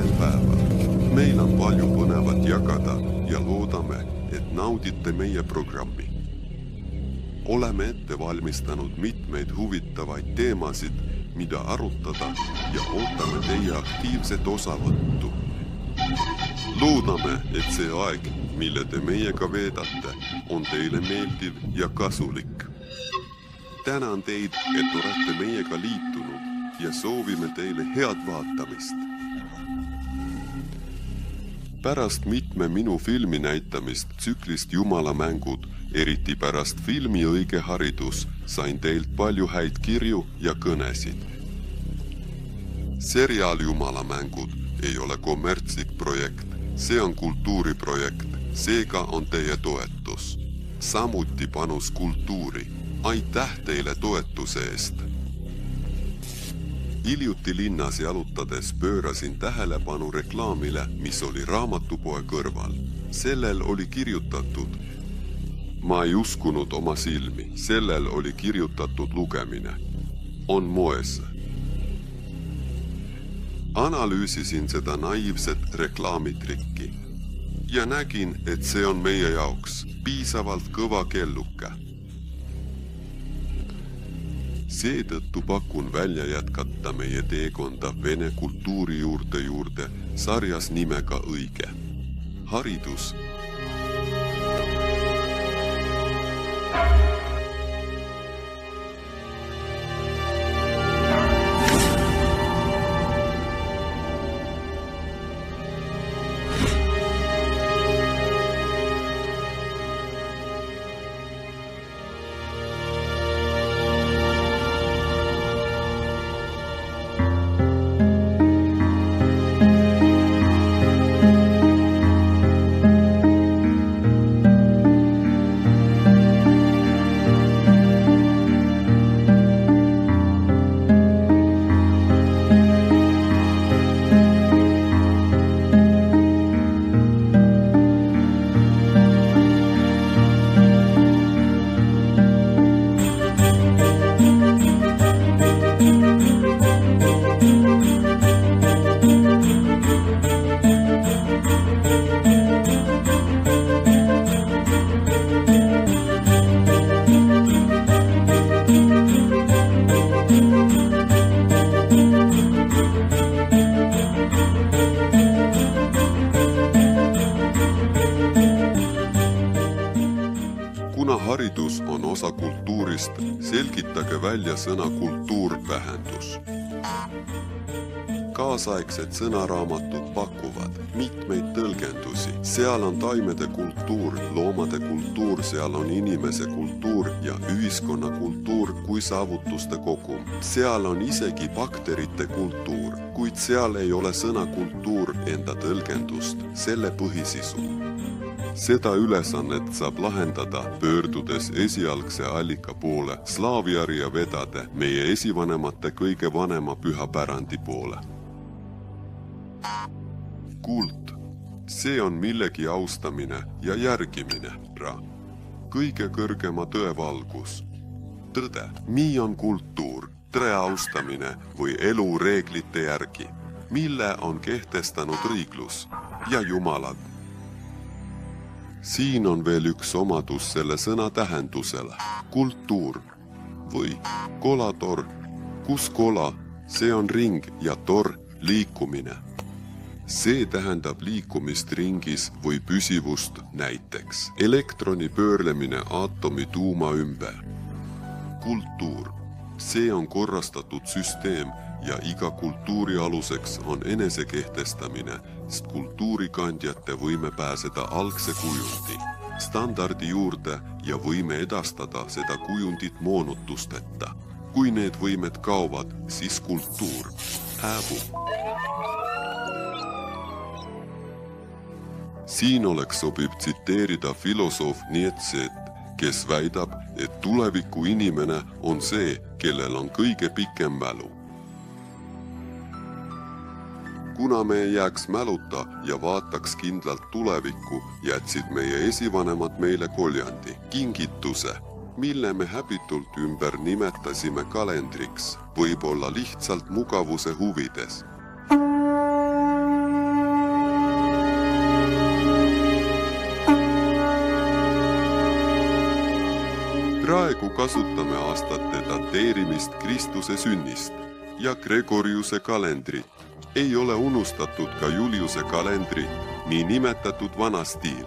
teisel päeval. Meil on palju põnevat jagada ja loodame, et naudite meie programmi. Oleme ette valmistanud mitmeid huvitavaid teemasid, mida arutada ja ootame teie aktiivset osavõttu. Loodame, et see aeg, mille te meiega veedate, on teile meeldiv ja kasulik. Tänan teid, et olete meiega liitunud ja soovime teile head vaatamist. Pärast mitme minu filmi näitamist tsüklist Jumalamängud, eriti pärast filmi Õige haridus, sain teilt palju häid kirju ja kõnesid. Seriaal Jumalamängud ei ole kommertslik projekt, see on kultuuriprojekt, seega on teie toetus. Samuti panus kultuuri. Aitäh teile toetuse eest! Hiljuti linnas jalutades pöörasin tähelepanu reklaamile, mis oli raamatupoe kõrval. Sellel oli kirjutatud. Ma ei uskunud oma silmi. Sellel oli kirjutatud lugemine. On moes. Analüüsisin seda naiivset reklaamitrikki ja nägin, et see on meie jaoks piisavalt kõva kelluke. Seetõttu pakun välja jätkata meie teekonda vene kultuuri juurde sarjas nimega Õige haridus. Haridus on osa kultuurist, selgitage välja sõna kultuurtähendus. Kaasaegsed sõnaraamatud pakuvad mitmeid tõlgendusi. Seal on taimede kultuur, loomade kultuur, seal on inimese kultuur ja ühiskonna kultuur kui saavutuste kogum. Seal on isegi bakterite kultuur, kuid seal ei ole sõna kultuur enda tõlgendust, selle põhisisu. Seda ülesannet saab lahendada pöördudes esialgse allika poole, slaaviari ja vedade, meie esivanemate kõige vanema pühapärandi poole. Kult. See on millegi austamine ja järgimine. Kõige kõrgema tõe valgus. Tõde. Nii on kultuur, tõe austamine või elu reeglite järgi, mille on kehtestanud õiglus ja jumalad. Siin on veel üks omadus selle sõna tähendusele. Kultuur või kolator. Kus kola? See on ring ja tor liikumine. See tähendab liikumist ringis või püsivust, näiteks elektroni pöörlemine aatomi tuuma ümber. Kultuur. See on korrastatud süsteem ja iga kultuuri aluseks on enesekehtestamine, sest kultuurikandjate võime pääseda algse kujundi, standardi juurde ja võime edastada seda kujundit moonutusteta. Kui need võimed kaovad, siis kultuur hääbub. Siin oleks sobib tsiteerida filosoof Nietzsche't, kes väidab, et tuleviku inimene on see, kellel on kõige pikem mälu. Kuna me ei jääks mäluta ja vaataks kindlalt tulevikku, jätsid meie esivanemad meile koljandi, kingituse, mille me häbitult ümber nimetasime kalendriks, võib-olla lihtsalt mugavuse huvides. praegu kasutame aastate dateerimist Kristuse sünnist ja Gregoriuse kalendrit. Ei ole unustatud ka Juliuse kalendri, nii nimetatud vana stiil.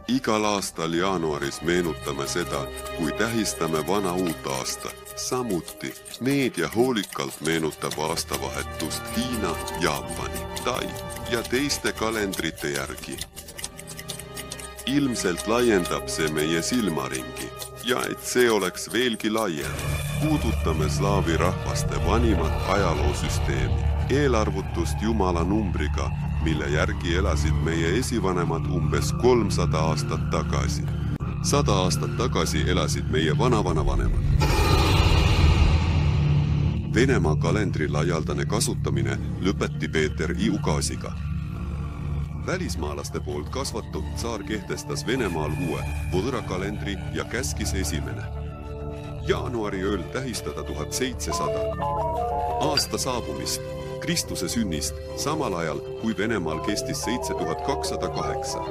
Igal aastal jaanuaris meenutame seda, kui tähistame vana uut aastat. Samuti meedia hoolikalt meenutab aastavahetust Hiina, Jaapani, Tai ja teiste kalendrite järgi. Ilmselt laiendab see meie silmaringi ja et see oleks veelgi laiem, puudutame slaavi rahvaste vanimat ajaloosüsteemi, eelarvutust Jumala numbriga, mille järgi elasid meie esivanemad umbes 300 aastat tagasi. 100 aastat tagasi elasid meie vanavanavanemad. Venemaa kalendri laialdane kasutamine lõpeti Peeter I ukaasiga. Välismaalaste poolt kasvatud tsaar kehtestas Venemaal uue võõrakalendri ja käskis esimene. Jaanuari ööl tähistada 1700. Aasta saabumist, Kristuse sünnist, samal ajal kui Venemaal kestis 7208.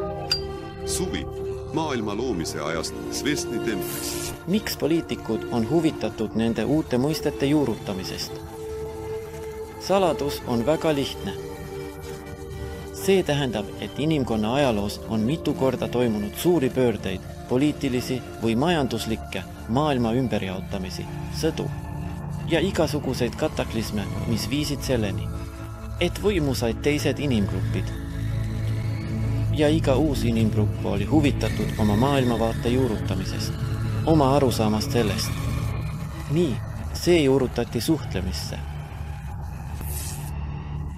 Suvi, maailma loomise ajast Svesni templist. Miks poliitikud on huvitatud nende uute mõistete juurutamisest? Saladus on väga lihtne. See tähendab, et inimkonna ajaloos on mitu korda toimunud suuri pöördeid, poliitilisi või majanduslikke maailma ümberjaotamisi, sõdu ja igasuguseid kataklisme, mis viisid selleni, et võimu said teised inimgrupid. Ja iga uus inimgrupp oli huvitatud oma maailmavaate juurutamisest, oma arusaamast sellest. Nii, see juurutati suhtlemisse.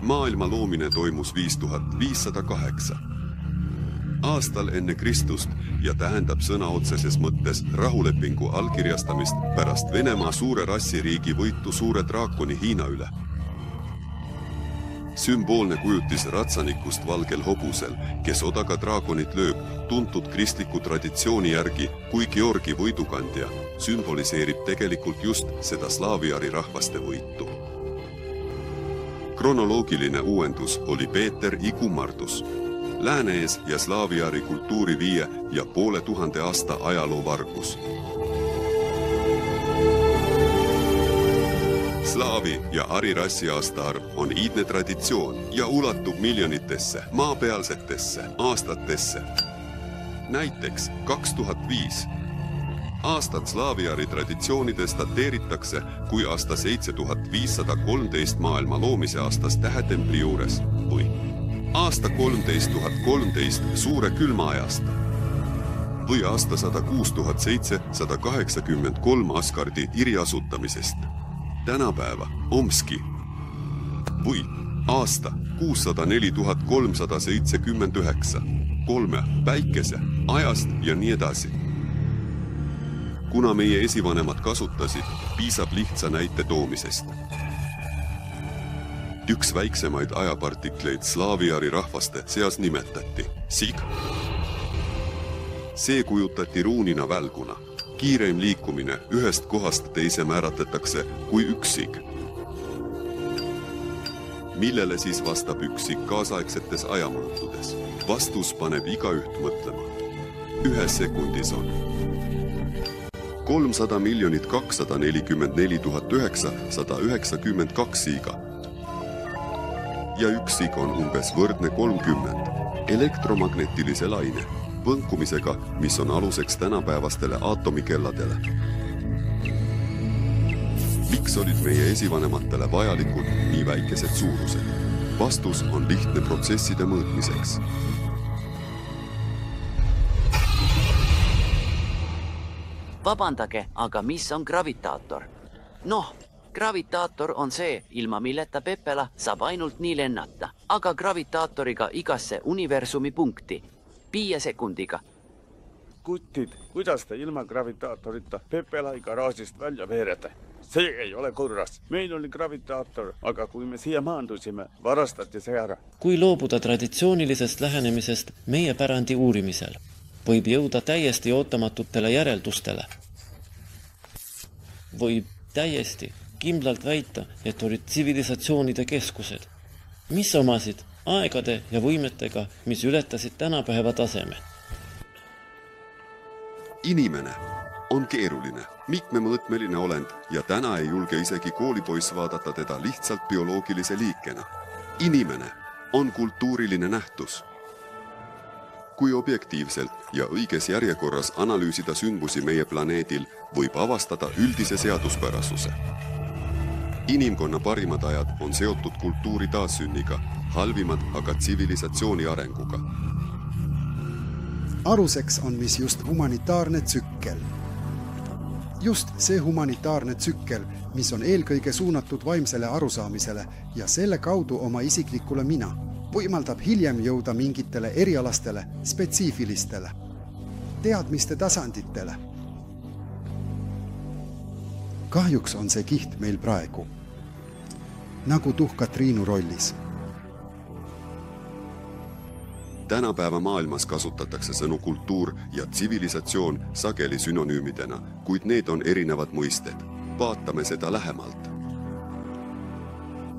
Maailma loomine toimus 5508. Aastal enne Kristust ja tähendab sõna otseses mõttes rahulepingu allkirjastamist pärast Venemaa suure rassiriigi võitu suure draakoni Hiina üle. Sümboolne kujutis ratsanikust valgel hobusel, kes odaga draakonit lööb, tuntud kristliku traditsiooni järgi kui Georgi võidukandja, sümboliseerib tegelikult just seda slaaviari rahvaste võitu. Kronoloogiline uuendus oli Peeter I kummardus. Lääne-ees ja slaaviari kultuuri viie ja 500 aasta ajaloo vargus. Slaavi ja arirassi aastaarv on iidne traditsioon ja ulatub miljonitesse, maapealsetesse, aastatesse. Näiteks 2005. Aastat slaaviari traditsioonides dateeritakse kui aasta 7513 maailma loomise aastas tähetempli juures või aasta 13013 suure külma ajasta või aasta 106783 Asgardi Iri asutamisest. Tänapäeva Omski või aasta 604379 kolme päikese ajast ja nii edasi. Kuna meie esivanemad kasutasid, piisab lihtsa näite toomisest. Üks väiksemaid ajapartikleid slaaviari rahvaste seas nimetati sig. See kujutati ruunina välguna. Kiireim liikumine ühest kohast teise määratletakse kui üksig. Millele siis vastab üksig kaasaegsetes ajamõõtudes? Vastus paneb igaüht mõtlema. 1 sekundis on 300 244 992 siiga. Ja üksig on umbes võrdne 30 elektromagnetilise laine võnkumisega, mis on aluseks tänapäevastele aatomikelladele. Miks olid meie esivanematele vajalikud nii väikesed suurused? Vastus on lihtne protsesside mõõtmiseks. Vabandage, aga mis on gravitaator? Noh, gravitaator on see, ilma milleta Pepela saab ainult nii lennata, aga gravitaatoriga igasse universumi punkti 5 sekundiga. Kutid, kuidas te ilma gravitaatorita Pepelai garaažist välja veerete? See ei ole korras. Meil oli gravitaator, aga kui me siia maandusime, varastati see ära. Kui loobuda traditsioonilisest lähenemisest meie pärandi uurimisel, võib jõuda täiesti ootamatutele järeldustele. Võib täiesti kindlalt väita, et olid tsivilisatsioonide keskused, mis omasid aegade ja võimetega, mis ületasid tänapäeva taseme. Inimene on keeruline, mitmemõõtmeline olend ja täna ei julge isegi koolipoiss vaadata teda lihtsalt bioloogilise liikena. Inimene on kultuuriline nähtus. Kui objektiivselt ja õiges järjekorras analüüsida sündmusi meie planeedil, võib avastada üldise seaduspärasuse. Inimkonna parimad ajad on seotud kultuuri taassünniga, halvimad aga tsivilisatsiooni arenguga. Aruseks on mis just humanitaarne tsükkel. Just see humanitaarne tsükkel, mis on eelkõige suunatud vaimsele arusaamisele ja selle kaudu oma isiklikule mina, võimaldab hiljem jõuda mingitele erialastele, spetsiifilistele, teadmiste tasanditele. Kahjuks on see kiht meil praegu, nagu tuhka Triinu rollis. Tänapäeva maailmas kasutatakse sõnu kultuur ja tsivilisatsioon sageli synonüümidena, kuid need on erinevad mõisted. Vaatame seda lähemalt.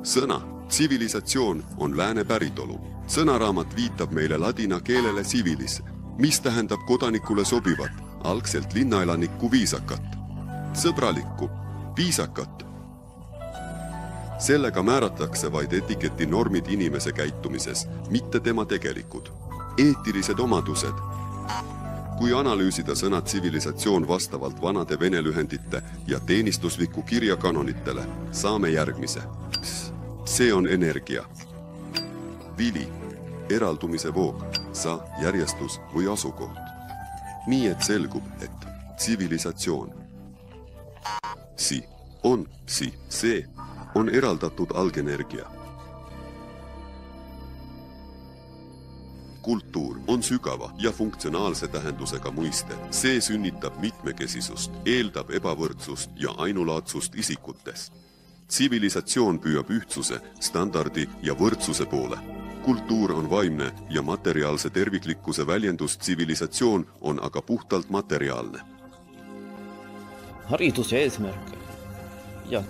Sõna tsivilisatsioon on lääne päritolu. Sõnaraamat viitab meile ladina keelele civilis, mis tähendab kodanikule sobivat, algselt linnaelanikku viisakat, sõbralikku, viisakat. Sellega määratakse vaid etiketi normid inimese käitumises, mitte tema tegelikud. Eetilised omadused. Kui analüüsida sõna tsivilisatsioon vastavalt vanade vene lühendite ja teenistusliku kirja kanonitele, saame järgmise. See on energia. Vili, eraldumise voog, sa, järjestus või asukoht. Nii et selgub, et tsivilisatsioon. See on eraldatud algenergia. Kultuur on sügava ja funktsionaalse tähendusega mõiste. See sünnitab mitmekesisust, eeldab ebavõrdsust ja ainulaadsust isikutes. Tsivilisatsioon püüab ühtsuse, standardi ja võrdsuse poole. Kultuur on vaimne ja materiaalse terviklikkuse väljendus, tsivilisatsioon on aga puhtalt materiaalne. Hariduse eesmärk. Ja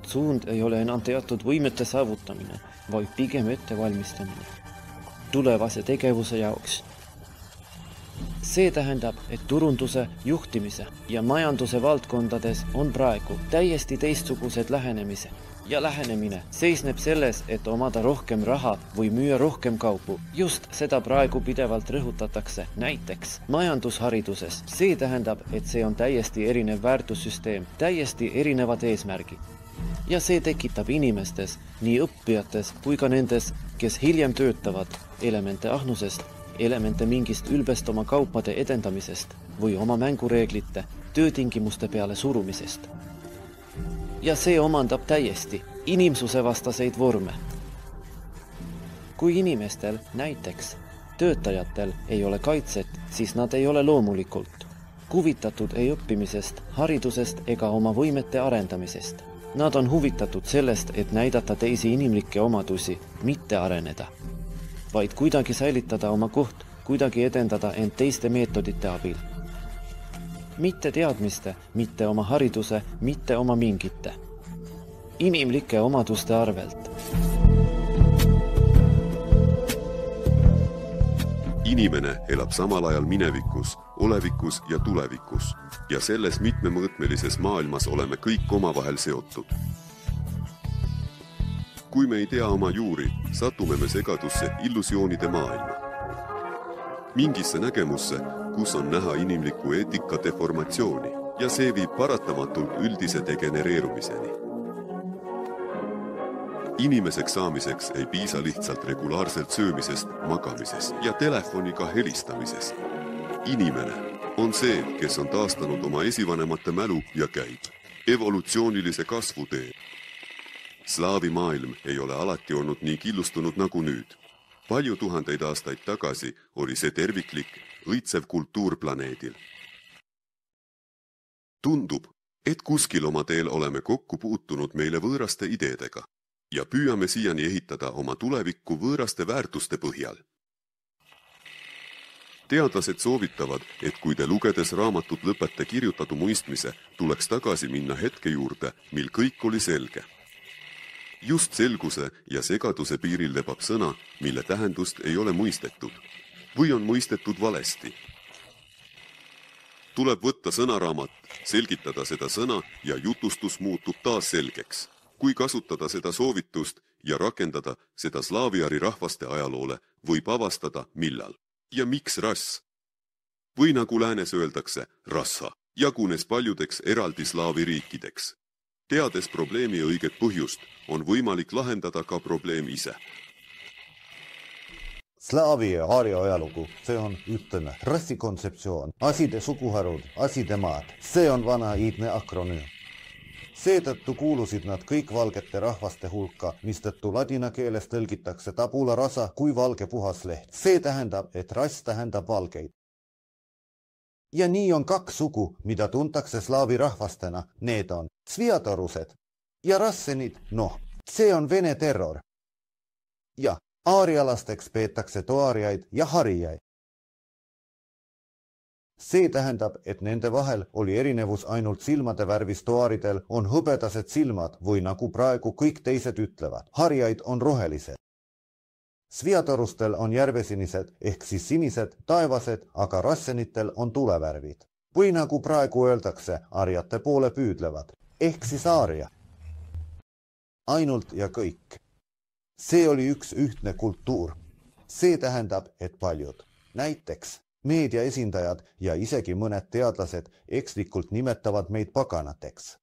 suund ei ole enam teatud võimete saavutamine, vaid pigem ettevalmistamine tulevase tegevuse jaoks. See tähendab, et turunduse, juhtimise ja majanduse valdkondades on praegu täiesti teistsugused lähenemise. Ja lähenemine seisneb selles, et omada rohkem raha või müüa rohkem kaupu. Just seda praegu pidevalt rõhutatakse. Näiteks majandushariduses. See tähendab, et see on täiesti erinev väärtussüsteem, täiesti erinevad eesmärgid. Ja see tekitab inimestes, nii õppijates kui ka nendes, kes hiljem töötavad elemente ahnusest, elemente mingist ülbest oma kaupade edendamisest või oma mängureeglite, töötingimuste peale surumisest. Ja see omandab täiesti inimsuse vastaseid vorme. Kui inimestel, näiteks töötajatel ei ole kaitset, siis nad ei ole loomulikult huvitatud ei õppimisest, haridusest ega oma võimete arendamisest. Nad on huvitatud sellest, et näidata teisi inimlikke omadusi, mitte areneda, vaid kuidagi säilitada oma koht, kuidagi edendada end teiste meetodite abil. Mitte teadmiste, mitte oma hariduse, mitte oma mingite. Inimlike omaduste arvelt. Inimene elab samal ajal minevikus, olevikus ja tulevikus ja selles mitmemõõtmelises maailmas oleme kõik omavahel seotud. Kui me ei tea oma juuri, satume me segadusse illusioonide maailma. Mingisse nägemusse, kus on näha inimliku eetika deformatsiooni ja see viib paratamatult üldise degenereerumiseni. Inimeseks saamiseks ei piisa lihtsalt regulaarselt söömisest, magamisest ja telefoniga helistamisest. Inimene on see, kes on taastanud oma esivanemate mälu ja käib evolutsioonilise kasvu tee. Slaavi maailm ei ole alati olnud nii killustunud nagu nüüd. Palju tuhandeid aastaid tagasi oli see terviklik, õitsev kultuur planeedil. Tundub, et kuskil oma teel oleme kokku puutunud meile võõraste ideedega ja püüame siiani ehitada oma tulevikku võõraste väärtuste põhjal. Teadlased soovitavad, et kui te lugedes raamatut lõpete kirjutatu mõistmise, tuleks tagasi minna hetke juurde, mil kõik oli selge. Just selguse ja segaduse piiril lebab sõna, mille tähendust ei ole mõistetud või on mõistetud valesti. Tuleb võtta sõnaraamat, selgitada seda sõna ja jutustus muutub taas selgeks. Kui kasutada seda soovitust ja rakendada seda slaaviari rahvaste ajaloole, võib avastada millal. Ja miks rass? Või nagu läänes öeldakse, rassa, jagunes paljudeks eraldi slaavi riikideks. Teades probleemi õiget põhjust, on võimalik lahendada ka probleem ise. Slaavi ja aaria ajalugu, see on, ütleme, rassikontseptsioon, aside suguharud, aside maad. See on vana iidne akronüüm. Seetõttu kuulusid nad kõik valgete rahvaste hulka, mistõttu ladina keeles tõlgitakse tabula rasa kui valge puhas leht. See tähendab, et rass tähendab valgeid. Ja nii on kaks sugu, mida tuntakse slaavi rahvastena. Need on sviatorused ja rassenid, see on vene terror. Ja aarialasteks peetakse toariaid ja harijaid. See tähendab, et nende vahel oli erinevus ainult silmade värvis toaridel on hõbedased silmad või nagu praegu kõik teised ütlevad. Harijaid on rohelised. Sviatorustel on järvesinised ehk siis sinised, taevased, aga rassenitel on tulevärvid. Või nagu praegu öeldakse, arjate poole püüdlevad, ehk siis aaria. Ainult ja kõik. See oli üks ühtne kultuur. See tähendab, et paljud, näiteks meedia esindajad ja isegi mõned teadlased ekslikult nimetavad meid paganateks.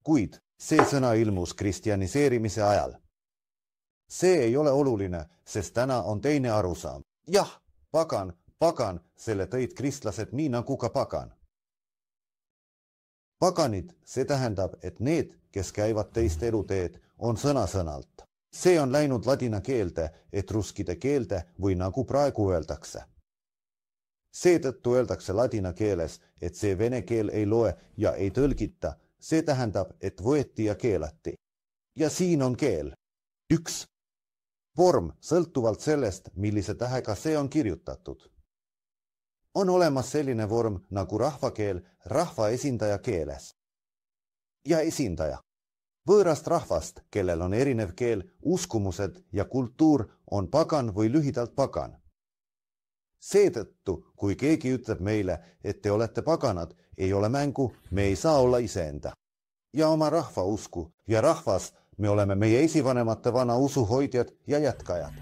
Kuid see sõna ilmus kristjaniseerimise ajal. See ei ole oluline, sest täna on teine arusaam. Jah, pagan, selle tõid kristlased nii nagu ka pagan. Paganid, see tähendab, et need, kes käivad teist eluteed, on sõna-sõnalt. See on läinud ladina keelde, etruskide keelde või nagu praegu öeldakse. Seetõttu öeldakse ladina keeles, et see vene keel ei loe ja ei tõlgita. See tähendab, et võeti ja keelati. Ja siin on keel. Üks. Vorm sõltuvalt sellest, millise tähega see on kirjutatud. On olemas selline vorm nagu rahvakeel rahva esindaja keeles. Ja esindaja. Võõrast rahvast, kellel on erinev keel, uskumused ja kultuur, on pagan või lühidalt pagan. Seetõttu, kui keegi ütleb meile, et te olete paganad, ei ole mängu, me ei saa olla iseenda. Ja oma rahva usku ja rahvas, me oleme meie esivanemate vana usu hoidjad ja jätkajad.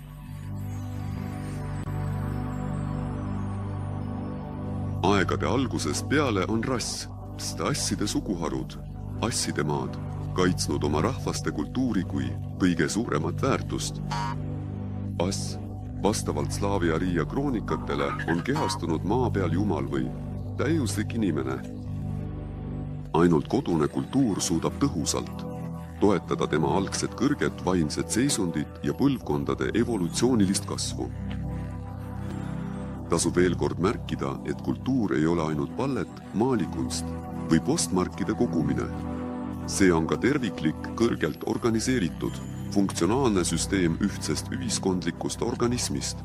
Aegade algusest peale on rass, asside suguharud, asside maad, kaitsnud oma rahvaste kultuuri kui kõige suuremat väärtust. Ass, vastavalt Slaavia Riia kroonikatele, on kehastunud maa peal jumal või täiuslik inimene. Ainult kodune kultuur suudab tõhusalt toetada tema algset kõrget vaimset seisundit ja põlvkondade evolutsioonilist kasvu. Tasub veel kord märkida, et kultuur ei ole ainult ballet, maalikunst või postmarkide kogumine. See on ka terviklik, kõrgelt organiseeritud, funktsionaalne süsteem ühtsest ühiskondlikust organismist.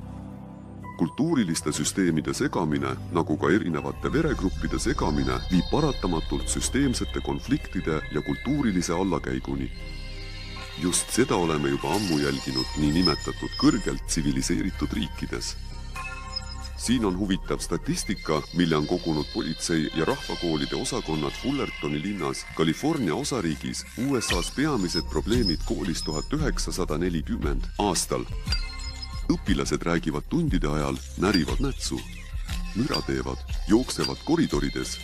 Kultuuriliste süsteemide segamine, nagu ka erinevate veregruppide segamine, viib paratamatult süsteemsete konfliktide ja kultuurilise allakäiguni. Just seda oleme juba ammu jälginud nii nimetatud kõrgelt tsiviliseeritud riikides. Siin on huvitav statistika, mille on kogunud politsei ja rahvakoolide osakonnad Fullertoni linnas, California osariigis, USA's peamised probleemid koolis 1940 aastal. Õpilased räägivad tundide ajal, närivad nätsu, müra teevad, jooksevad koridorides,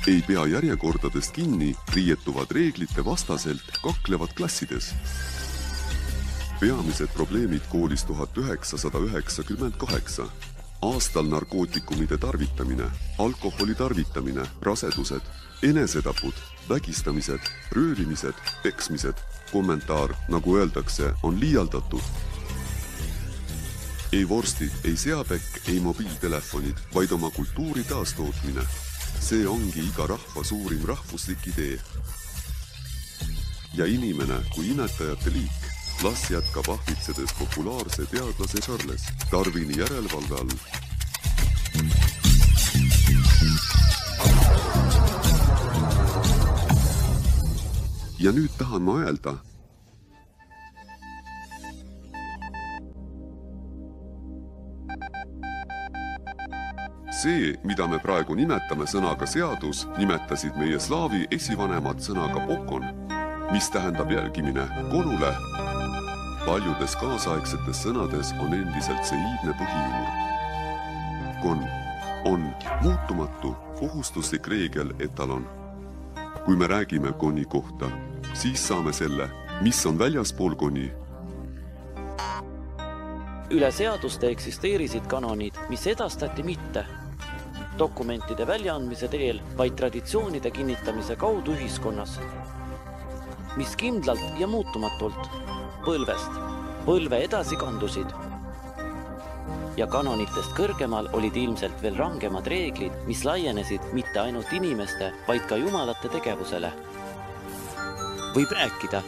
ei pea järjekordadest kinni, riietuvad reeglite vastaselt, kaklevad klassides. Peamised probleemid koolis 1998. Aastal narkootikumide tarvitamine, alkoholi tarvitamine, rasedused, enesetapud, vägistamised, röövimised, peksmised. Kommentaar, nagu öeldakse, on liialdatud. Ei vorstid, ei seapekk, ei mobiiltelefonid, vaid oma kultuuri taastootmine. See ongi iga rahva suurim rahvuslik idee. Ja inimene kui inetajate liik. Las jätkab ahvitsedes populaarse teadlase Charles Darwini järelevalve all. Ja nüüd tahan ma öelda, see, mida me praegu nimetame sõnaga seadus, nimetasid meie slaavi esivanemad sõnaga pokon, mis tähendab jälgimine konule. Paljudes kaasaegsetes sõnades on endiselt see iidne põhijuur. Kon on muutumatu, kohustuslik reegel, et tal on. Kui me räägime koni kohta, siis saame selle, mis on väljaspool koni. Üle seaduste eksisteerisid kanonid, mis edastati mitte dokumentide väljaandmise teel, vaid traditsioonide kinnitamise kaudu ühiskonnas, mis kindlalt ja muutumatult põlvest põlve edasi kandusid. Ja kanonitest kõrgemal olid ilmselt veel rangemad reeglid, mis laienesid mitte ainult inimeste, vaid ka jumalate tegevusele. Võib rääkida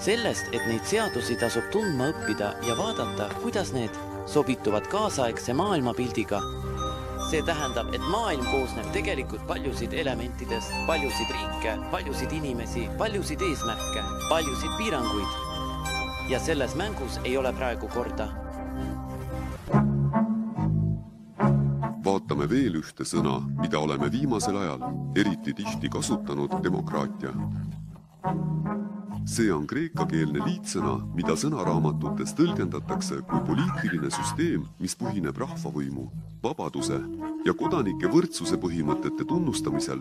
sellest, et neid seadusi tasub tundma õppida ja vaadata, kuidas need sobituvad kaasaegse maailmapildiga. See tähendab, et maailm koosneb tegelikult paljusid elementidest, paljusid riike, paljusid inimesi, paljusid eesmärke, paljusid piiranguid. Ja selles mängus ei ole praegu korda. Vaatame veel ühte sõna, mida oleme viimasel ajal eriti tihti kasutanud, demokraatia. See on kreekakeelne liitsõna, mida sõnaraamatutes tõlgendatakse kui poliitiline süsteem, mis põhineb rahvavõimu, vabaduse ja kodanike võrdsuse põhimõtete tunnustamisel.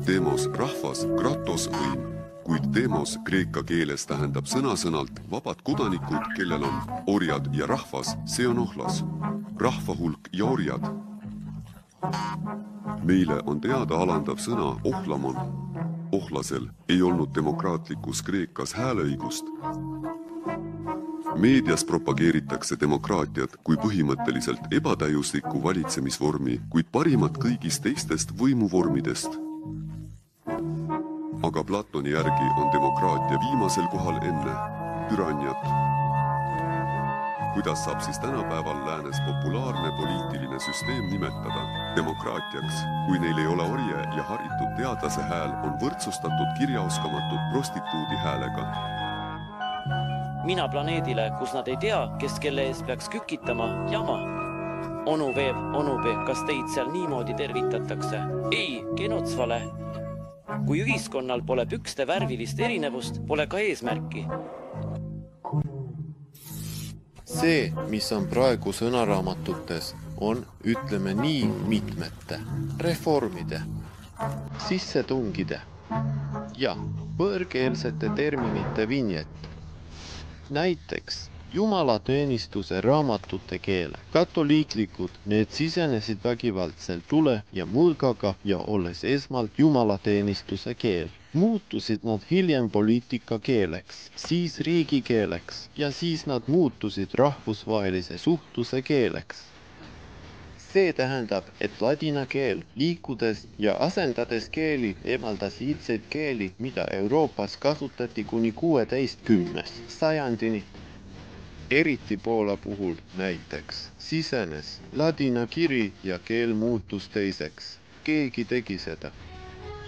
Demos rahvas, kratos võim, kuid demos kreeka keeles tähendab sõna-sõnalt vabad kodanikud, kellel on orjad ja rahvas, see on ohlas, rahvahulk ja orjad. Meile on teada alandav sõna ohlamon. Ohlasel ei olnud demokraatlikus Kreekas hääleõigust. Meedias propageeritakse demokraatiat kui põhimõtteliselt ebatäiuslikku valitsemisvormi, kuid parimat kõigist teistest võimuvormidest. Aga Platoni järgi on demokraatia viimasel kohal enne türanniat. Kuidas saab siis tänapäeval läänes populaarne poliitiline süsteem nimetada demokraatiaks, kui neil ei ole orje ja haritud teadlase hääl on võrdsustatud kirjaoskamatud prostituudi häälega? Mina planeedile, kus nad ei tea, kes kelle ees peaks kükitama, jama. Onu veeb, onupe, kas teid seal niimoodi tervitatakse? Ei, genotsvale. Kui ühiskonnal pole pükste värvilist erinevust, pole ka eesmärki. See, mis on praegu sõnaraamatutes, on, ütleme nii, mitmete reformide, sissetungide ja võõrkeelsete terminite vinjet. Näiteks jumalateenistuse raamatute keele. Katoliiklikud, need sisenesid vägivaldselt tule ja mulgaga ja olles esmalt jumalateenistuse keel. Muutusid nad hiljem poliitika keeleks, siis riigikeeleks ja siis nad muutusid rahvusvahelise suhtluse keeleks. See tähendab, et ladina keel liikudes ja asendades keeli eemaldas iidseid keeli, mida Euroopas kasutati kuni 16. sajandini. Eriti Poola puhul näiteks sisenes ladina kiri ja keel muutus teiseks. Keegi tegi seda.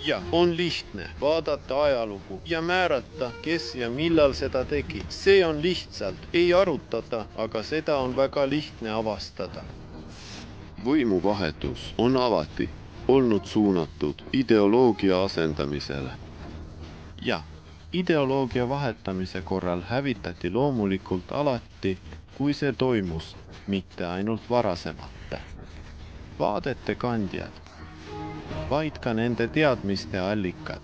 Ja on lihtne vaadata ajalugu ja määrata, kes ja millal seda tegi. See on lihtsalt, ei arutada, aga seda on väga lihtne avastada. Võimuvahetus on alati olnud suunatud ideoloogia asendamisele. Ja ideoloogia vahetamise korral hävitati loomulikult alati, kui see toimus, mitte ainult varasemate. Vaadete kandjad, vaid ka nende teadmiste allikad.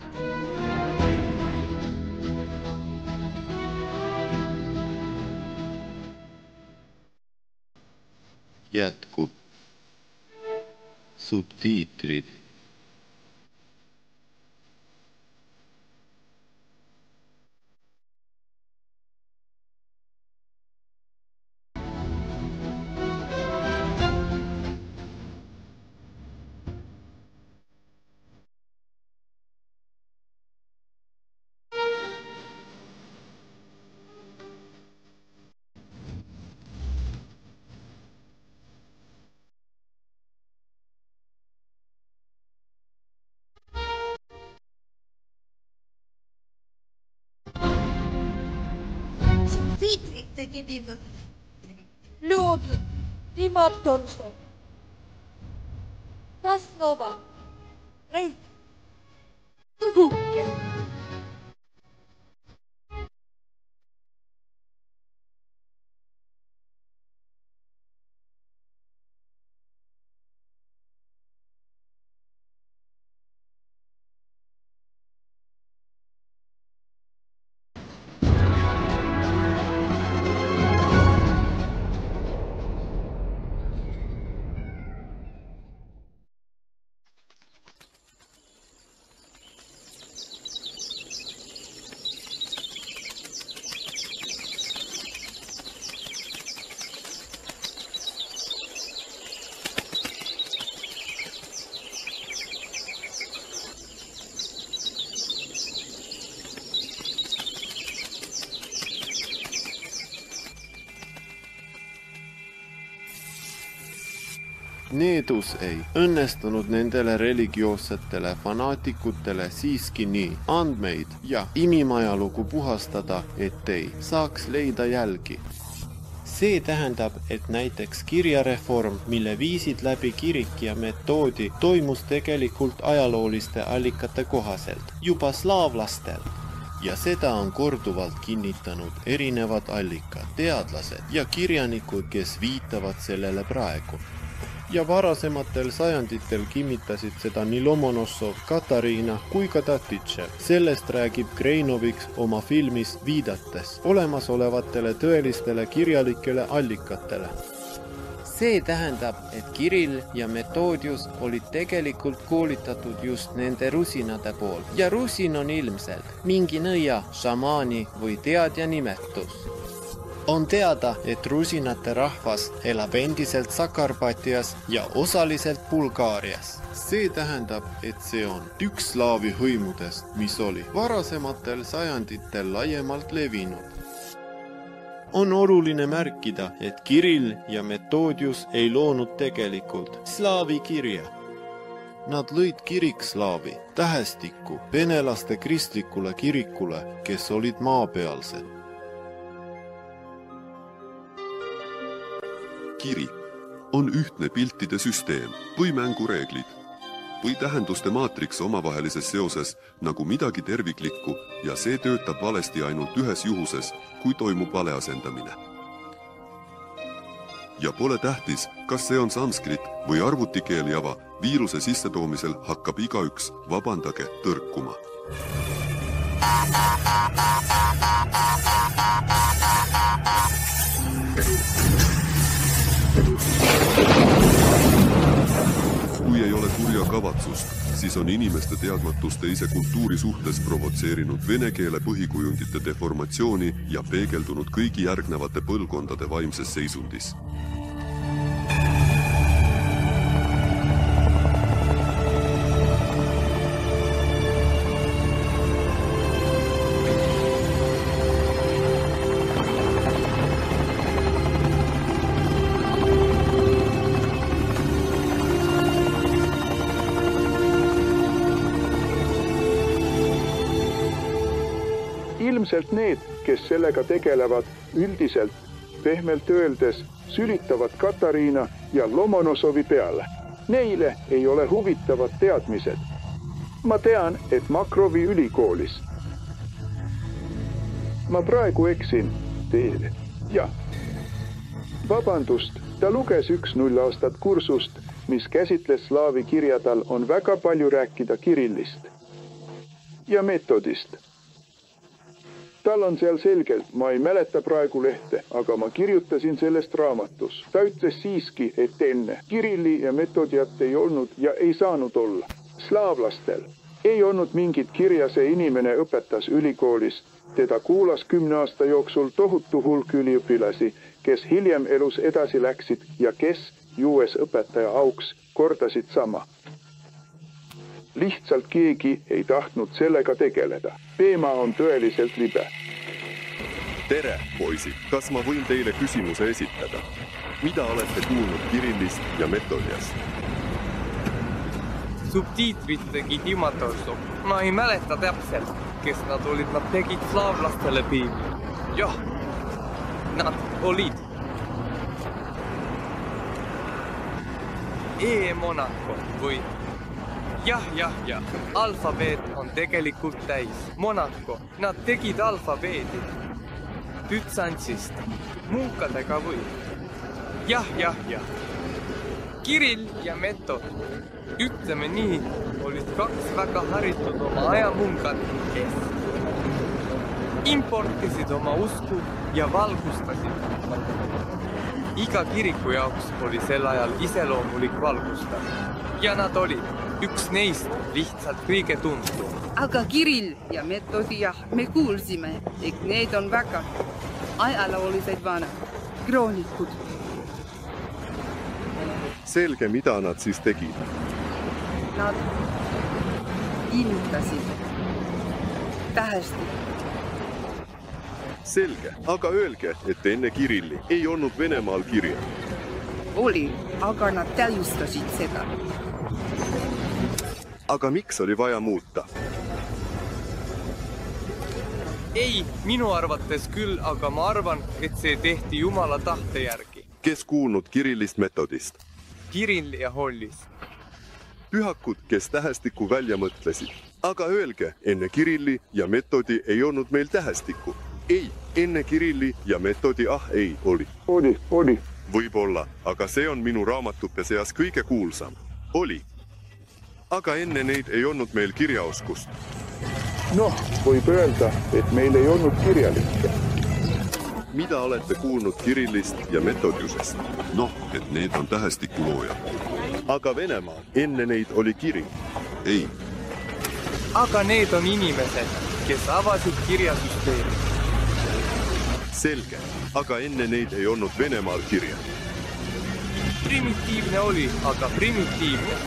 Jätkub. Subtiitrid. Subtitrite, che dico. Luogo di Mattonso. Kasvava. Needus ei õnnestunud nendele religioossetele fanaatikutele siiski nii andmeid ja inimajalugu puhastada, et ei saaks leida jälgi. See tähendab, et näiteks kirjareform, mille viisid läbi kirik ja metoodi, toimus tegelikult ajalooliste allikate kohaselt, juba slaavlastel. Ja seda on korduvalt kinnitanud erinevad allikad, teadlased ja kirjanikud, kes viitavad sellele praegu. Ja varasematel sajanditel kinnitasid seda nii Lomonossov, Katariina kui ka Tatitšev. Sellest räägib Kreinoviks oma filmis viidates olemasolevatele tõelistele kirjalikele allikatele. See tähendab, et Kirill ja Metoodius olid tegelikult koolitatud just nende rusinade pool. Ja rusin on ilmselt mingi nõia, šamaani või teadja nimetus. On teada, et rusinate rahvas elab endiselt Sakarpatias ja osaliselt Bulgaarias. See tähendab, et see on üks slaavi hõimudest, mis oli varasematel sajanditel laiemalt levinud. On oluline märkida, et Kirill ja Metoodius ei loonud tegelikult slaavi kirja. Nad lõid kirikslaavi tähestikku venelaste kristlikule kirikule, kes olid maapealsed. Kiri on ühtne piltide süsteem või mängureeglid või tähenduste maatriks omavahelises seoses nagu midagi terviklikku ja see töötab valesti ainult ühes juhuses, kui toimub valeasendamine. Ja pole tähtis, kas see on sanskrit või arvutikeel java, viiruse sissetoomisel hakkab igaüks, vabandage, tõrkuma. Kui ei ole kurja kavatsust, siis on inimeste teadmatus teise kultuuri suhtes provotseerinud vene keele põhikujundite deformatsiooni ja peegeldunud kõigi järgnevate põlvkondade vaimses seisundis. Ilmselt need, kes sellega tegelevad üldiselt, pehmelt öeldes, sülitavad Katariina ja Lomonosovi peale. Neile ei ole huvitavad teadmised. Ma tean, et Makrovi ülikoolis. Ma praegu eksin teile. Jah. Vabandust, ta luges 1-0 aastat kursust, mis käsitles slaavi kirjadal on väga palju rääkida Kirillist ja Metodist. Tal on seal selgelt, ma ei mäleta praegu lehte, aga ma kirjutasin sellest raamatus. Ta ütles siiski, et enne Kirilli ja Metodiat ei olnud ja ei saanud olla. Slaavlastel ei olnud mingit kirja, see inimene õpetas ülikoolis. Teda kuulas 10 aasta jooksul tohutu hulk üliõpilasi, kes hiljem elus edasi läksid ja kes, juues õpetaja auks, kordasid sama. Lihtsalt keegi ei tahtnud sellega tegeleda. Teema on tõeliselt libe. Tere, poisid! Kas ma võin teile küsimuse esitada? Mida olete kuulnud Kirillist ja Metodiast? Subtiitrid tegi Dimatorso. Ma ei mäleta täpselt, kes nad olid. Nad tegid slaavlastele piibli. Jah, nad olid. E-Monaco või jah, alfabeet on tegelikult täis. Monaco, nad tegid alfabeedi. Bütsantsist, munkadega või? Jah. Kirill ja Metod, ütleme nii, olid kaks väga haritud oma ajamunkad, kes importisid oma usku ja valgustasid. Iga kiriku jaoks oli sel ajal iseloomulik valgustav ja nad olid üks neist lihtsalt kõige tuntum. Aga Kirill ja Metod ja me kuulsime, et need on väga ajaloolised vanad kroonikud. Selge, mida nad siis tegid? Nad ilmutasid tähesti. Selge, aga öelge, et enne Kirilli ei olnud Venemaal kirja. Oli, aga nad täiustasid seda. Aga miks oli vaja muuta? Ei, minu arvates küll, aga ma arvan, et see tehti Jumala tahte järgi. Kes kuulnud Kirillist Metodist? Kirill ja Hollis. Pühakud, kes tähestiku välja mõtlesid. Aga öelge, enne Kirilli ja Metodi ei olnud meil tähestikku. Ei, enne Kirilli ja Metodi ei oli. Oli. Võib-olla, aga see on minu raamatute seas kõige kuulsam. Oli. Aga enne neid ei olnud meil kirjaoskust. Noh, võib öelda, et meil ei olnud kirjalikke. Mida olete kuulnud Kirillist ja Metodiusest? Noh, et need on tähestikuloojad. Aga Venemaal enne neid oli kiri. Ei. Aga need on inimesed, kes avasid kirjasüsteemi. Selge, aga enne neid ei olnud Venemaal kirja. Primitiivne oli, aga primitiivne.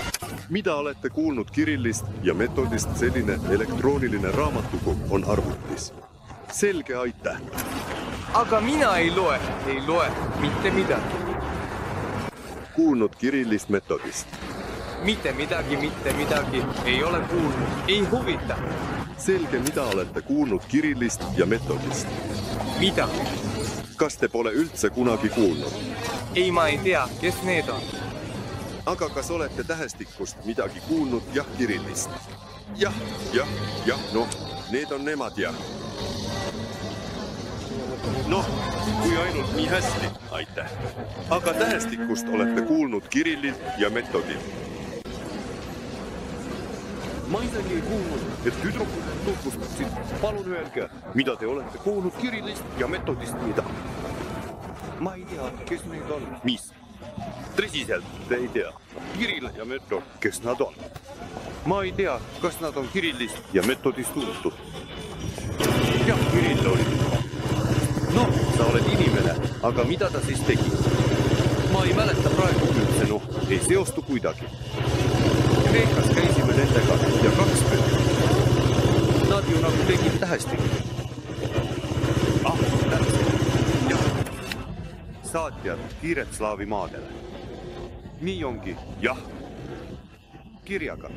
Mida olete kuulnud Kirillist ja Metodist selline elektrooniline raamatukogu on arvutis? Selge, aitäh. Aga mina ei loe mitte midagi. Kuulnud Kirillist Metodist? Mitte midagi, ei ole kuulnud, ei huvita. Selge, mida olete kuulnud Kirillist ja Metodist? Mida? Kas te pole üldse kunagi kuulnud? Ei, ma ei tea, kes need on. Aga kas olete tähestikust midagi kuulnud Kirillist? Jah, noh, need on nemad jah. Noh, kui ainult nii hästi, aitäh. Aga tähestikust olete kuulnud Kirillilt ja Metodilt. Ma isegi ei kuulnud, et tüdrukud tutvustaksid. Palun öelge, mida te olete kuulnud Kirillist ja Metodist mida? Ma ei tea, kes need on. Mis? Tõsiselt te ei tea. Kirill ja Metod, kes nad on? Ma ei tea, kas nad on Kirillist ja Metodist tuntud. Jah, Kirill oli. Noh, sa oled inimene, aga mida ta siis tegi? Ma ei mäleta praegu üldse, noh, ei seostu kuidagi. Kreekas käisime nendega ja 2 päeva. Nad ju nagu tegid tähestikku. Täpselt. Jah. Saatjad Kiiretslaavi maadele. Nii ongi, jah. Kirjaga.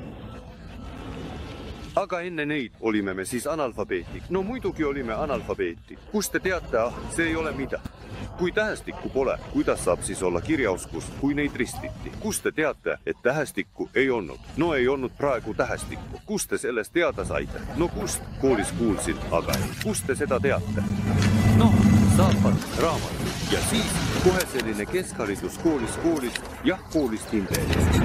Aga enne neid olime me siis analfabeetid. No muidugi olime analfabeetid. Kust te teate, see ei ole mida. Kui tähestikku pole, kuidas saab siis olla kirjaoskus, kui neid ristiti? Kust te teate, et tähestikku ei olnud? No ei olnud praegu tähestikku. Kust te sellest teada saite? No kust? Koolis kuulsin, aga kust te seda teate? Noh, saapad, raamat. Ja siis kohe selline keskharidus koolis, jah, koolist hindeelist.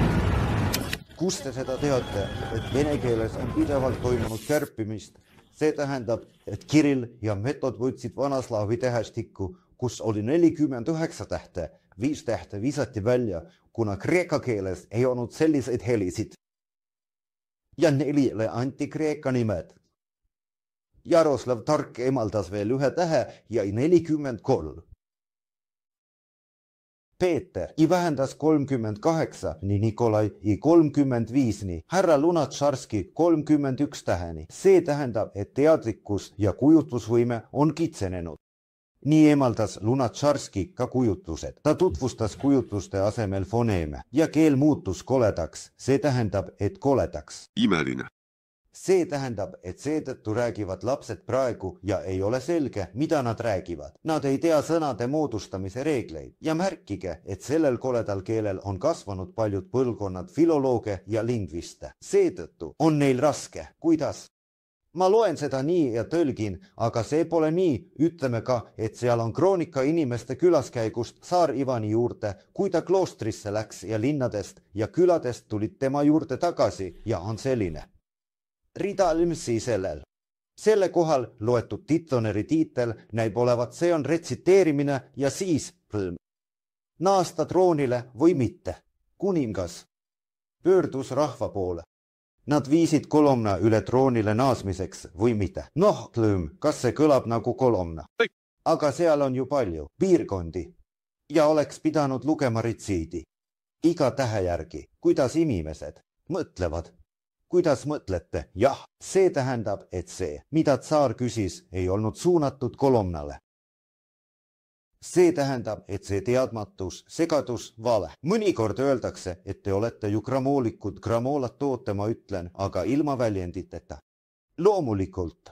Kust te seda teate, et vene keeles on pidevalt toimunud kärpimist? See tähendab, et Kirill ja Metod võtsid vanaslaavi tähestikku, kus oli 49 tähte, 5 tähte visati välja, kuna kreeka keeles ei olnud selliseid helisid. Ja 4 anti kreeka nimed. Jaroslav Tark emaldas veel 1 tähe ja 43. Peeter vähendas 38, nii Nikolai 35, härra Lunatšarski 31 täheni. See tähendab, et teadlikkus ja kujutlusvõime on kitsenenud. Nii emaldas Lunatšarski ka kujutlused. Ta tutvustas kujutluste asemel foneeme ja keel muutus koledaks. See tähendab, et koledaks. Imeline. See tähendab, et seetõttu räägivad lapsed praegu ja ei ole selge, mida nad räägivad. Nad ei tea sõnade moodustamise reegleid ja märkige, et sellel koledal keelel on kasvanud paljud põlvkonnad filolooge ja lingviste. Seetõttu on neil raske. Kuidas? Ma loen seda nii ja tõlgin, aga see pole nii. Ütleme ka, et seal on kroonika inimeste külaskäigust Saar Ivani juurde, kui ta kloostrisse läks ja linnadest ja küladest tulid tema juurde tagasi ja on selline. Ridalmsi sellel. Selle kohal loetud titloneri tiitel näib olevat, see on retsiteerimine ja siis naasta troonile või mitte. Kuningas pöördus rahva poole. Nad viisid kolomna üle troonile naasmiseks või mitte. Noh, kas see kõlab nagu kolomna? Aga seal on ju palju piirkondi ja oleks pidanud lugema ritsiidi. Iga tähe järgi, kuidas inimesed mõtlevad. Kuidas mõtlete? Jah, see tähendab, et see, mida tsaar küsis, ei olnud suunatud kolomnale. See tähendab, et see teadmatus, segadus, vale. Mõnikord öeldakse, et te olete ju gramoolikud, gramoolat toote, ma ütlen, aga ilma väljenditeta. Loomulikult.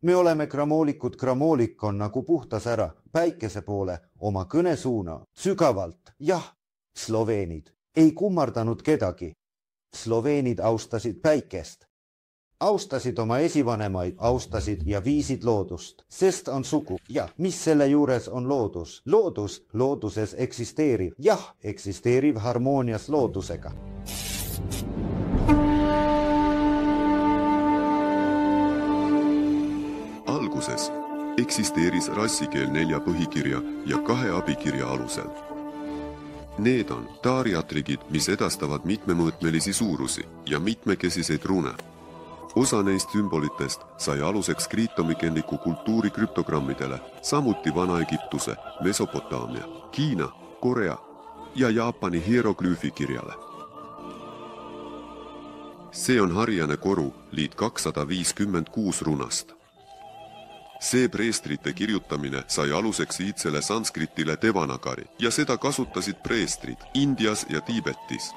Me oleme gramoolikud, gramoolik on nagu puhtas ära, päikese poole, oma kõnesuuna, sügavalt. Jah, sloveenid ei kummardanud kedagi. Sloveenid austasid päikest. Austasid oma esivanemaid, austasid ja viisid loodust, sest on sugu. Ja mis selle juures on loodus? Loodus looduses eksisteeriv. Jah, eksisteeriv harmoonias loodusega. Alguses eksisteeris rassikeel 4 põhikirja ja 2 abikirja alusel. Need on taariatrigid, mis edastavad mitmemõõtmelisi suurusi ja mitmekesiseid rune. Osa neist sümbolitest sai aluseks kriitomikenniku kultuuri krüptogrammidele, samuti Vana-Egiptuse, Mesopotaamia, Hiina, Korea ja Jaapani hieroglüüfikirjale. See on harjane koru, liit 256 runast. See preestrite kirjutamine sai aluseks iidsele sanskritile Devanagari ja seda kasutasid preestrid Indias ja Tiibetis.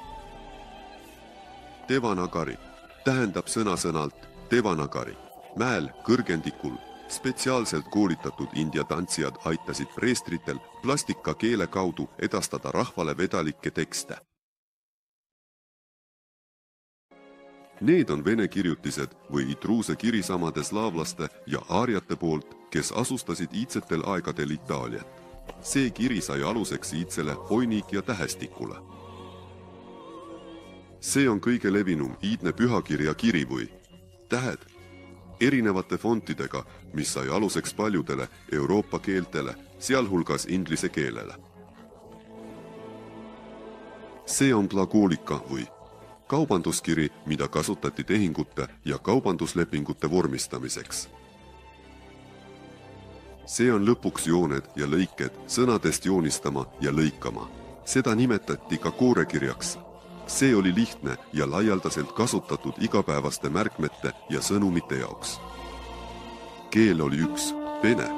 Devanagari tähendab sõna-sõnalt Devanagari. Mäel kõrgendikul spetsiaalselt koolitatud India tantsijad aitasid preestritel plastikakeele kaudu edastada rahvale vedalikke tekste. Need on vene kirjutised või itruuse kirisamade slaavlaste ja aariate poolt, kes asustasid iidsetel aegadel Itaaliat. See kiri sai aluseks iidsele oinik ja tähestikule. See on kõige levinum iidne pühakirja kiri või tähed erinevate fontidega, mis sai aluseks paljudele Euroopa keeltele, sealhulgas inglise keelele. See on glagoolika või kaubanduskiri, mida kasutati tehingute ja kaubanduslepingute vormistamiseks. See on lõpuks jooned ja lõiked sõnadest joonistama ja lõikama. Seda nimetati ka koorekirjaks. See oli lihtne ja laialdaselt kasutatud igapäevaste märkmete ja sõnumite jaoks. Keel oli üks, vene,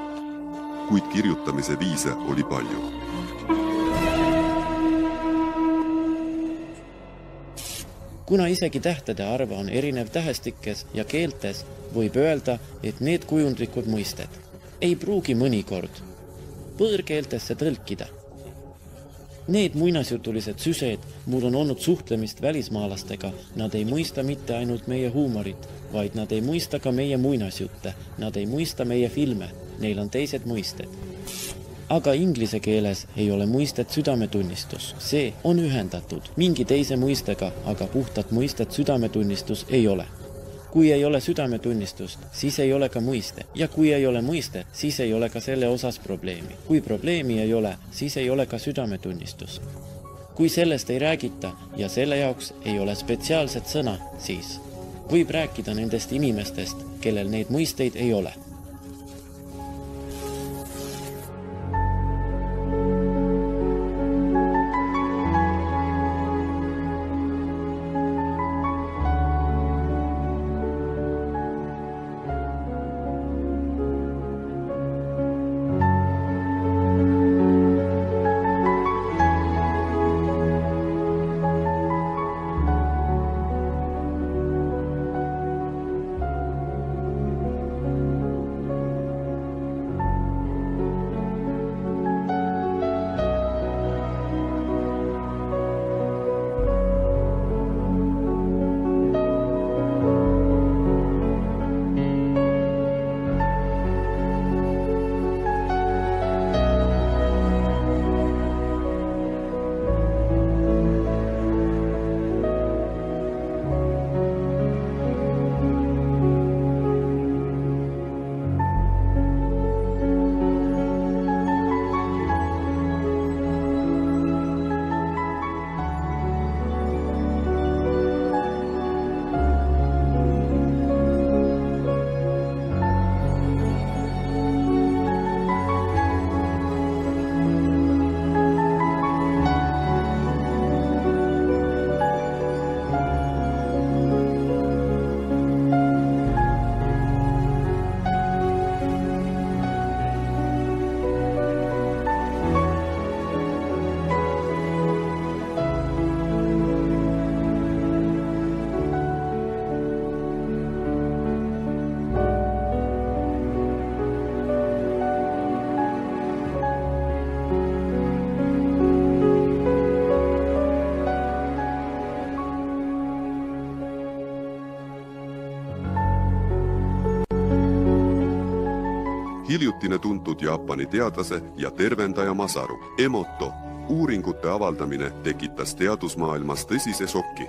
kuid kirjutamise viise oli palju. Kuna isegi tähtede arv on erinev tähestikes ja keeltes, võib öelda, et need kujundlikud mõisted ei pruugi mõnikord võõrkeeltesse tõlkida. Need muinasjutulised süsed, mul on olnud suhtlemist välismaalastega, nad ei mõista mitte ainult meie huumorit, vaid nad ei mõista ka meie muinasjutte, nad ei mõista meie filme, neil on teised mõisted. Aga inglise keeles ei ole mõistet südametunnistus, see on ühendatud mingi teise mõistega, aga puhtat mõistet südametunnistus ei ole. Kui ei ole südametunnistust, siis ei ole ka mõiste. Ja kui ei ole mõiste, siis ei ole ka selle osas probleemi. Kui probleemi ei ole, siis ei ole ka südametunnistus. Kui sellest ei räägita ja selle jaoks ei ole spetsiaalset sõna, siis võib rääkida nendest inimestest, kellel neid mõisteid ei ole. hiljutine tuntud Jaapani teadlase ja tervendaja Masaru Emoto uuringute avaldamine tekitas teadusmaailmas tõsise šoki.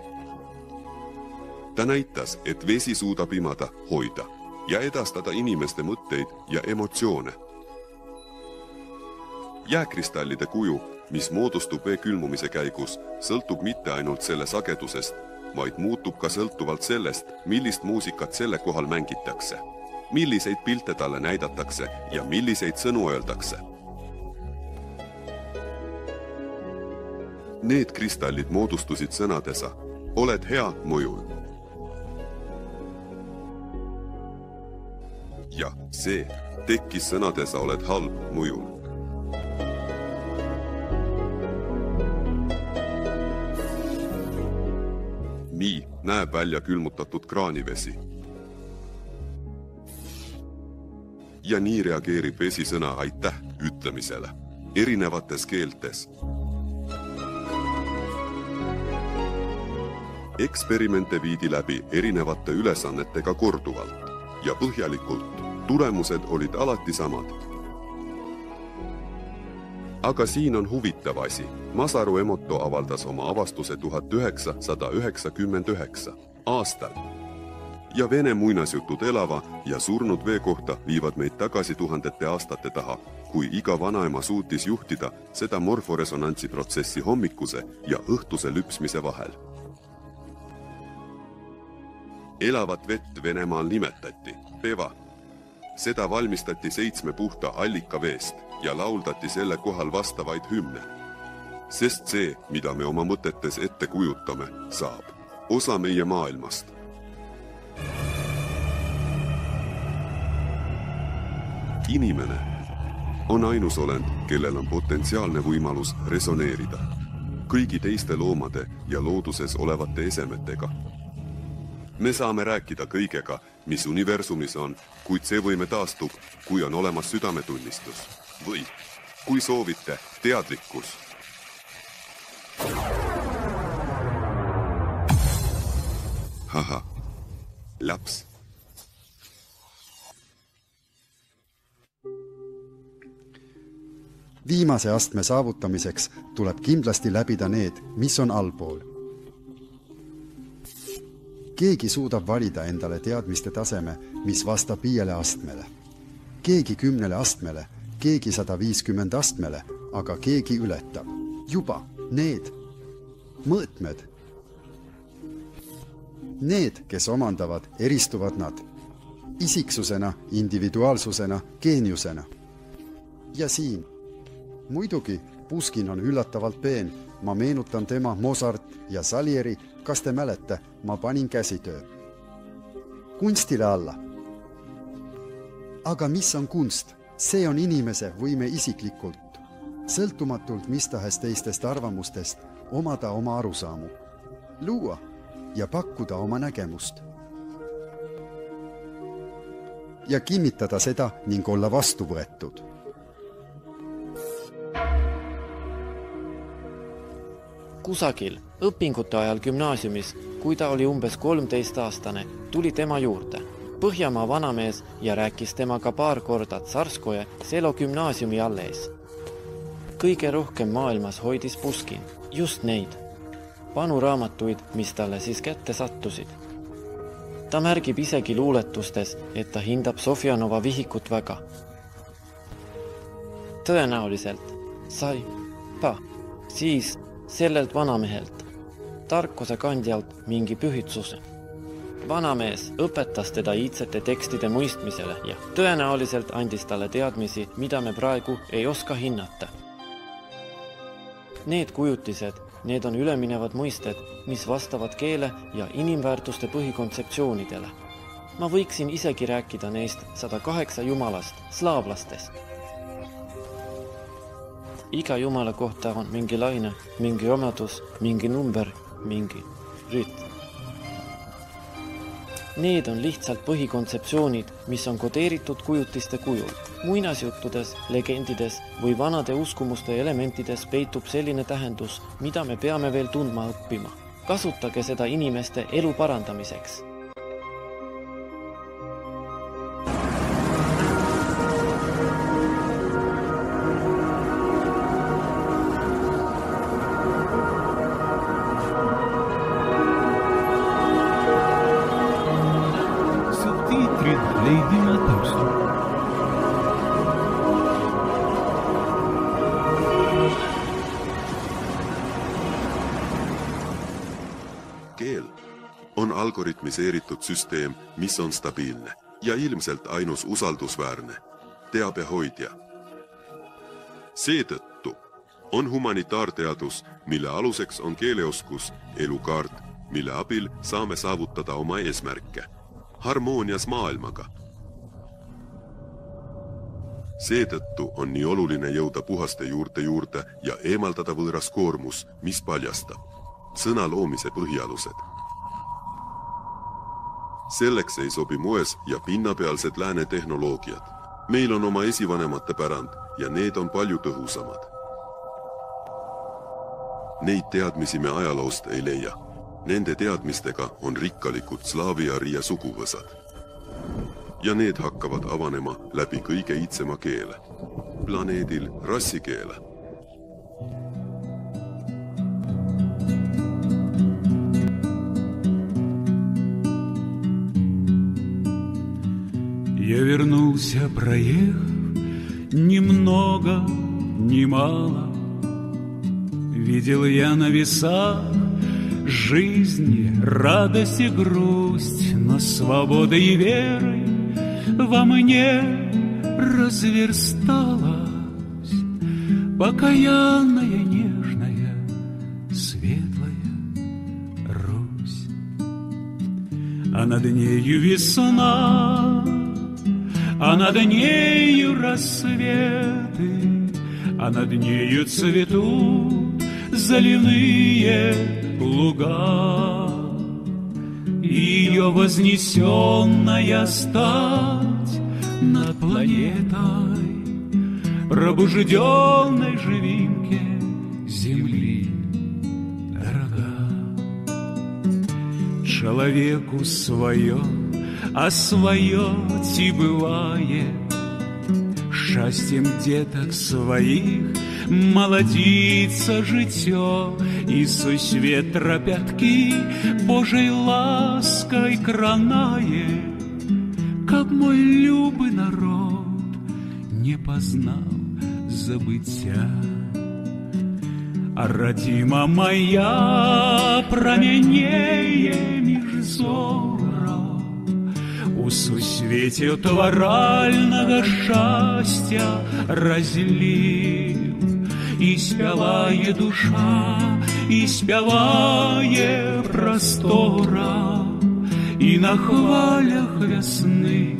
Ta näitas, et vesi suudab imada, hoida ja edastada inimeste mõtteid ja emotsioone. Jääkristallide kuju, mis moodustub vee külmumise käigus, sõltub mitte ainult selle sagedusest, vaid muutub ka sõltuvalt sellest, millist muusikat selle kohal mängitakse, milliseid pilte talle näidatakse ja milliseid sõnu öeldakse. Need kristallid moodustusid sõnadesa, oled hea mõjul. Ja see tekkis sõnadesa, oled halb mõjul. Nii näeb välja külmutatud kraanivesi. Ja nii reageerib vesisõna aitäh ütlemisele erinevates keeltes. Eksperimente viidi läbi erinevate ülesannetega korduvalt ja põhjalikult. Tulemused olid alati samad. Aga siin on huvitav asi. Masaru Emoto avaldas oma avastuse 1999 aastal. Ja Vene muinasjutud elava ja surnud vee kohta viivad meid tagasi tuhandete aastate taha, kui iga vanaema suutis juhtida seda morforesonantsi protsessi hommikuse ja õhtuse lüpsmise vahel. Elavat vett Venemaal nimetati Peva. Seda valmistati 7 puhta allikaveest ja lauldati selle kohal vastavaid hümne. Sest see, mida me oma mõtetes ette kujutame, saab osa meie maailmast. Inimene on ainus olend, kellel on potentsiaalne võimalus resoneerida kõigi teiste loomade ja looduses olevate esemetega. Me saame rääkida kõigega, mis universumis on, kuid see võime taastub, kui on olemas südametunnistus või, kui soovite, teadlikkus. Haha, laps. Viimase astme saavutamiseks tuleb kindlasti läbida need, mis on allpool. Keegi suudab valida endale teadmiste taseme, mis vastab 5 astmele. Keegi 10 astmele, keegi 150 astmele, aga keegi ületab. Juba need mõõtmed. Need, kes omandavad, eristuvad nad. Isiksusena, individuaalsusena, geeniusena. Ja siin. Muidugi, Puskin on üllatavalt peen. Ma meenutan tema Mozart ja Salieri. Kas te mälete, ma panin käsitöö. Kunstile alla. Aga mis on kunst? See on inimese võime isiklikult, sõltumatult mis tahes teistest arvamustest, omada oma arusaamu, luua ja pakkuda oma nägemust. Ja kinnitada seda ning olla vastu võetud. Kusagil õpingute ajal gümnaasiumis, kui ta oli umbes 13-aastane, tuli tema juurde Põhjamaa vanamees ja rääkis temaga paar korda Tsarskoje Selo gümnaasiumi allees. Kõige rohkem maailmas hoidis Puskin just neid panuraamatuid, mis talle siis kätte sattusid. Ta märgib isegi luuletustes, et ta hindab Sofjanova vihikut väga. Tõenäoliselt sai siis sellelt vanamehelt, tarkuse kandjalt mingi pühitsuse. Vanamees õpetas teda iidsete tekstide mõistmisele ja tõenäoliselt andis talle teadmisi, mida me praegu ei oska hinnata. Need kujutised, need on üleminevad mõisted, mis vastavad keele ja inimväärtuste põhikontseptsioonidele. Ma võiksin isegi rääkida neist 108 jumalast, slaavlastest. Iga jumala kohta on mingi laine, mingi omadus, mingi number, mingi rütm. Need on lihtsalt põhikontseptsioonid, mis on kodeeritud kujutiste kujul. Muinasjuttudes, legendides või vanade uskumuste elementides peitub selline tähendus, mida me peame veel tundma õppima. Kasutage seda inimeste elu parandamiseks. keel on algoritmiseeritud süsteem, mis on stabiilne ja ilmselt ainus usaldusväärne teabehoidja. Seetõttu on humanitaarteadus, mille aluseks on keeleoskus, elukaart, mille abil saame saavutada oma eesmärke harmoonias maailmaga. Seetõttu on nii oluline jõuda puhaste juurde ja eemaldada võõras koormus, mis paljastab sõna loomise põhialused. Selleks ei sobi moes ja pinnapealsed lääne tehnoloogiad. Meil on oma esivanemate pärand ja need on palju tõhusamad. Neid teadmisi me ajaloost ei leia. Nende teadmistega on rikkalikud slaavi ja riia suguvõsad. Ja need hakkavad avanema läbi kõige iitsema keele, planeedil rassikeele. Я вернулся, проехав немного, ни мало. Видел я на весах жизни радость и грусть, но свободой и верой во мне разверсталась покаянная, нежная, светлая Русь. А над нею весна, а над нею рассветы, а над нею цветут заливные луга. Ее вознесенная стать над планетой, пробужденной живинке земли дорога. Человеку свое, а свое ти бывает, счастьем деток своих молодится житье, и сусвет ропятки Божей лаской кранает, как мой любый народ не познал забытья. А родима моя променее меж зоров у сусветия творального счастья разлил. И спявае душа, и спявае простора, и на хвалях весны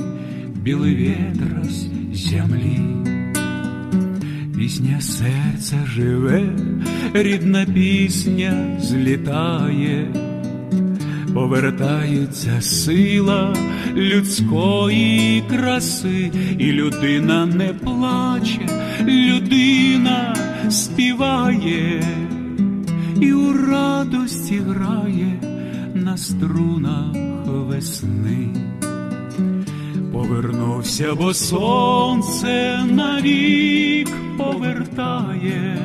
белый ветер з землі. Пісня серця живе, рідна пісня злітає, повертається сила людської краси, і людина не плаче, людина співає, і у радості грає на струнах весни. Повернувся, бо сонце навік повертає,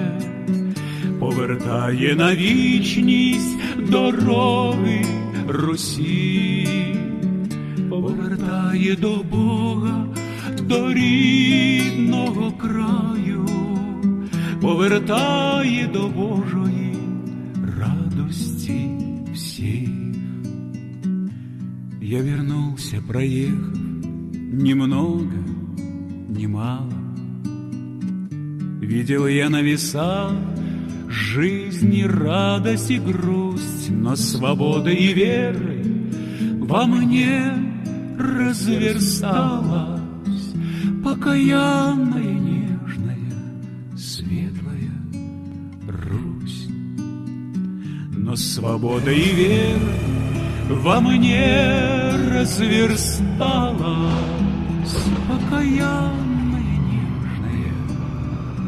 повертає на вічність дороги Русі, повертає до Бога, до рідного краю, повертає до Божої радости всіх. Я вернулся, проехав немного, ни мало. Видел я на весах жизни радость и грусть, но свободой и верой во мне разверсталась покаянная, нежная, светлая Русь. Но свободой и верой во мне разверсталась покаянная, нежная,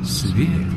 светлая